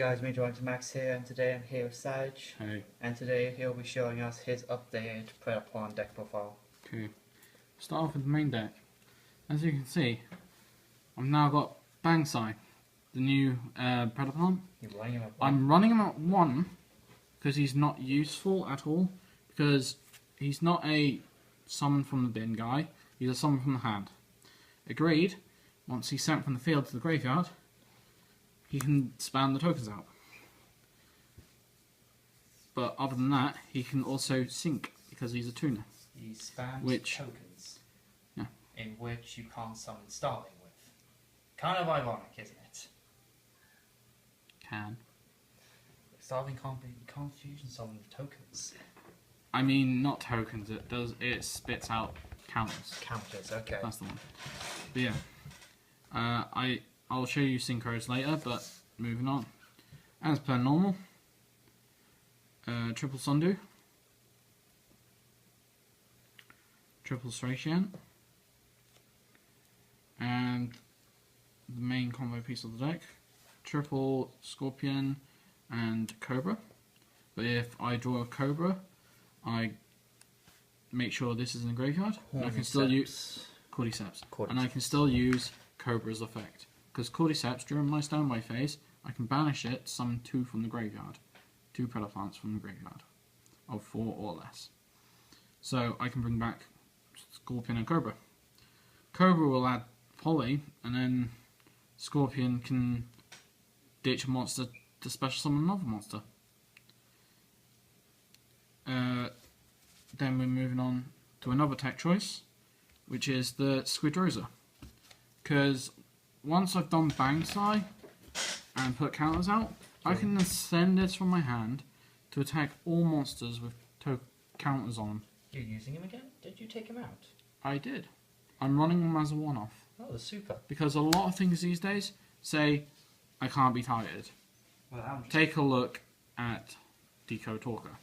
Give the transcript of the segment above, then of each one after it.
guys, me Max here, and today I'm here with Saj. Hey. And today he'll be showing us his updated Predaplant deck profile. Okay. Start off with the main deck. As you can see, I've now got Banksigre, the new Predaplant. You're running him at 1? I'm running him at 1 because he's not useful at all. Because he's not a summon from the bin guy, he's a summon from the hand. Agreed, once he's sent from the field to the graveyard, he can spam the tokens out. But other than that, he can also sync because he's a tuner. He spams tokens, yeah, in which you can't summon Starling with. Kind of ironic, isn't it? Can. Starling can't fusion summon with tokens. I mean, not tokens. It spits out counters. Counters, okay. That's the one. But yeah, I'll show you synchros later. But moving on, as per normal, triple Sundew, triple Sarraceniant, and the main combo piece of the deck, triple Scorpion and Cobra. But if I draw a Cobra, I make sure this is in the graveyard, and I can still use Cordyceps, and I can still use Cobra's effect. Because Cordyceps, during my standby phase, I can banish it, summon 2 from the graveyard. 2 Predaplants from the graveyard, of 4 or less. So I can bring back Scorpion and Cobra. Cobra will add Poly, and then Scorpion can ditch a monster to special summon another monster. Then we're moving on to another tech choice, which is the Squid. Because once I've done Banksigre and put counters out, I can then send this from my hand to attack all monsters with counters on them. You're using him again? Did you take him out? I did. I'm running them as a one-off. Oh, that's super. Because a lot of things these days say, I can't be targeted. Well, take a look at Decode Talker.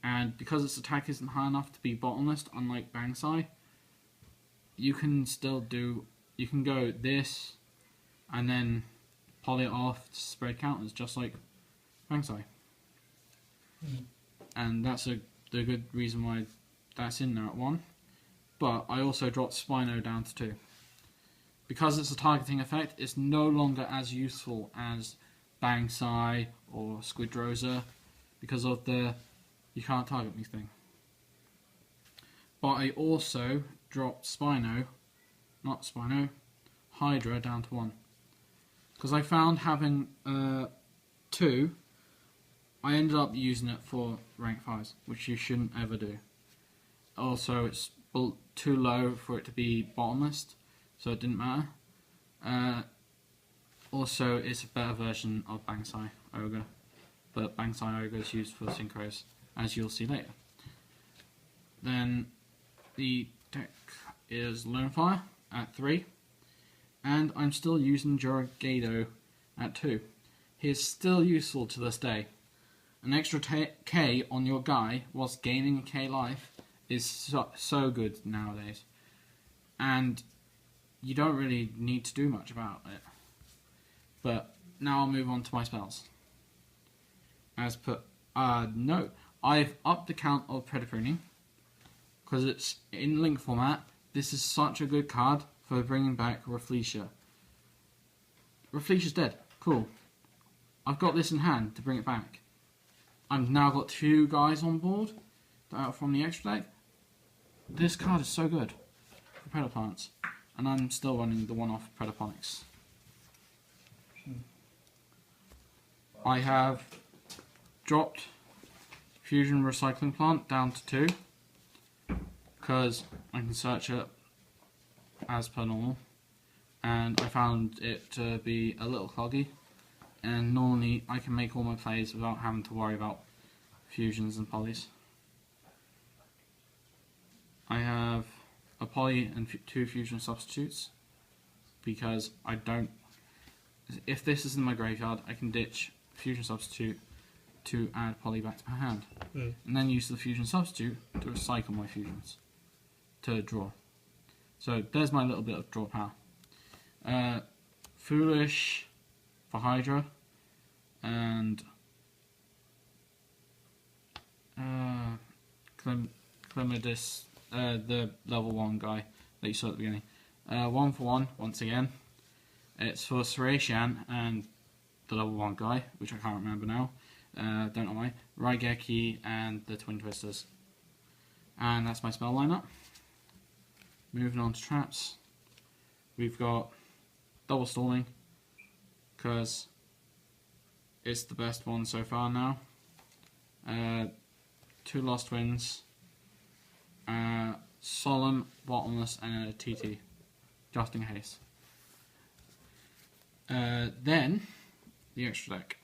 And because its attack isn't high enough to be Bottomless, unlike Banksigre, you can still do, you can go this, and then poly it off to spread counters, just like Banksigre. And that's the good reason why that's in there at 1. But I also dropped Spino down to 2. Because it's a targeting effect, it's no longer as useful as Banksigre or Squid because of the you can't target me thing. But I also dropped Hydra down to 1. Because I found having 2, I ended up using it for rank 5s, which you shouldn't ever do. Also, it's too low for it to be Bottomless, so it didn't matter. Also, it's a better version of Banksigre Ogre, but Banksigre Ogre is used for synchros, as you'll see later. Then the deck is Lonefire at 3, and I'm still using Juragedo at 2. He is still useful to this day. An extra K on your guy whilst gaining a K life is so good nowadays, and you don't really need to do much about it. But now I'll move on to my spells. As per no, I've upped the count of Predapruning because it's in link format. This is such a good card for bringing back Raigeki. Raigeki's dead. Cool. I've got this in hand to bring it back. I've now got 2 guys on board out from the extra deck. This card is so good for Predaplants, and I'm still running the one-off Predaponics. I have dropped Fusion Recycling Plant down to 2 because I can search it as per normal, and I found it to be a little cloggy, and normally I can make all my plays without having to worry about fusions and polys. I have a poly and 2 fusion substitutes because I don't. If this is in my graveyard, I can ditch fusion substitute to add poly back to my hand, and then use the fusion substitute to recycle my fusions to draw. So there's my little bit of draw power. Foolish for Hydra, and Chlamydosundew, the level 1 guy that you saw at the beginning. 1 for 1, once again. It's for Sarraceniant and the level 1 guy, which I can't remember now. Don't know why. Raigeki and the Twin Twisters. And that's my spell lineup. Moving on to traps. We've got double stalling, because it's the best one so far now. 2 Lost Twins, Solemn, Bottomless, and a TT, just in case. Then, the extra deck.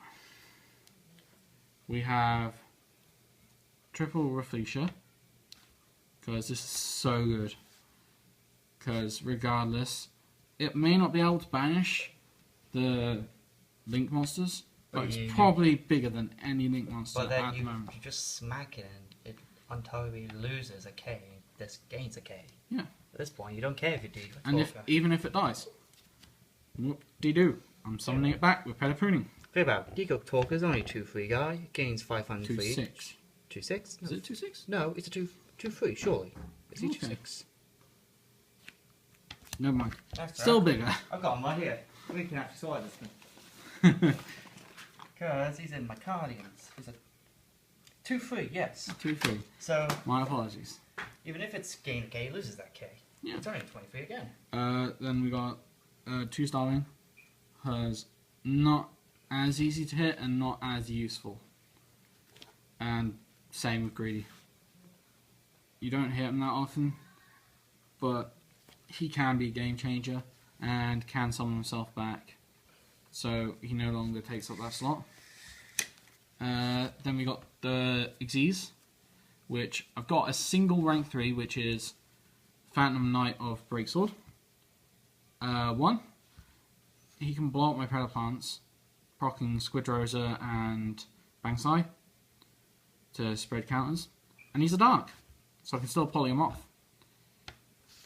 We have Triple Rafflesia, because this is so good. Because regardless, it may not be able to banish the Link monsters, but it's probably bigger than any Link monster at the moment. You just smack it and it until loses a K, this gains a K. Yeah. At this point, you don't care if you do. And even if it dies, whoop-de-doo, I'm summoning it back with Predapruning. Think about Decook Talker is only a 2/3 guy, gains 500 2/6. each. 2/6? Is it 2/6? No, it's a 2/3, surely. It's a Okay. 2/6. Never mind. That's Still right. bigger. I've got him right here. We can actually slide this thing. Because he's in my Cardians. He's a 2/3, yes. 2/3. So, My apologies. even if it's gain a K, it loses that K. Yeah. It's only 23 again. Then we got 2 Starling. Has not as easy to hit and not as useful. And same with Greedy. You don't hit him that often, but he can be a game changer and can summon himself back, so he no longer takes up that slot. Then we got the Xyz, which I've got a single rank 3, which is Phantom Knight of Breaksword. 1, he can blow up my Predaplants, proccing Squid, Drosera and Banksigre to spread counters, and he's a dark, so I can still poly him off.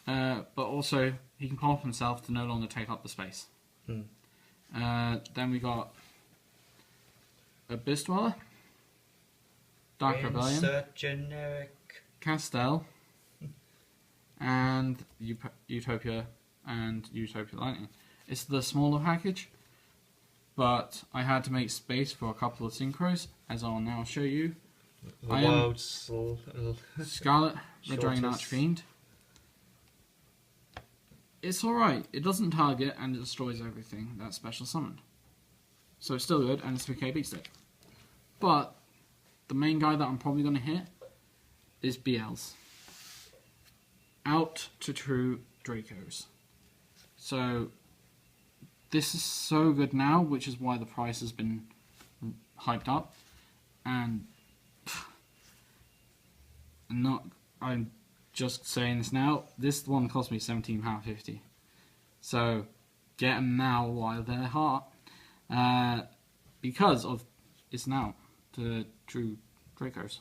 But also, he can pop himself to no longer take up the space. Then we got Abyss Dweller, Dark Rebellion, Insert generic. Castel, and Utopia and Utopia Lightning. It's the smaller package, but I had to make space for a couple of synchros, as I'll now show you. The world's Scarlight, the Dragon shortest. Archfiend. It's alright, it doesn't target and it destroys everything that's special summoned. So it's still good and it's a 3k beat stick. But the main guy that I'm probably going to hit is BLs. Out to true Dracos. So this is so good now, which is why the price has been hyped up. And I'm just saying this now, this one cost me £17.50. So get them now while they're hot. Because of it's now to true Dracos.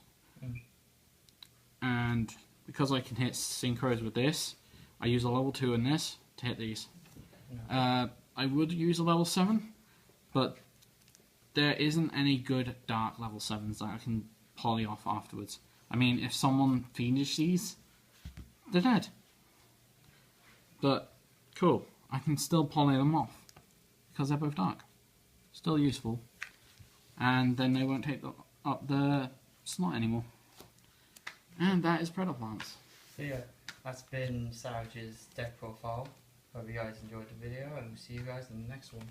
And because I can hit synchros with this, I use a level 2 in this to hit these. I would use a level 7, but there isn't any good dark level 7s that I can poly off afterwards. I mean, if someone fiendish these, they're dead. But, cool, I can still poly them off, because they're both dark. Still useful. And then they won't take up the slot anymore. And that is Predaplants. So yeah, that's been Savage's deck profile. Hope you guys enjoyed the video, and we'll see you guys in the next one.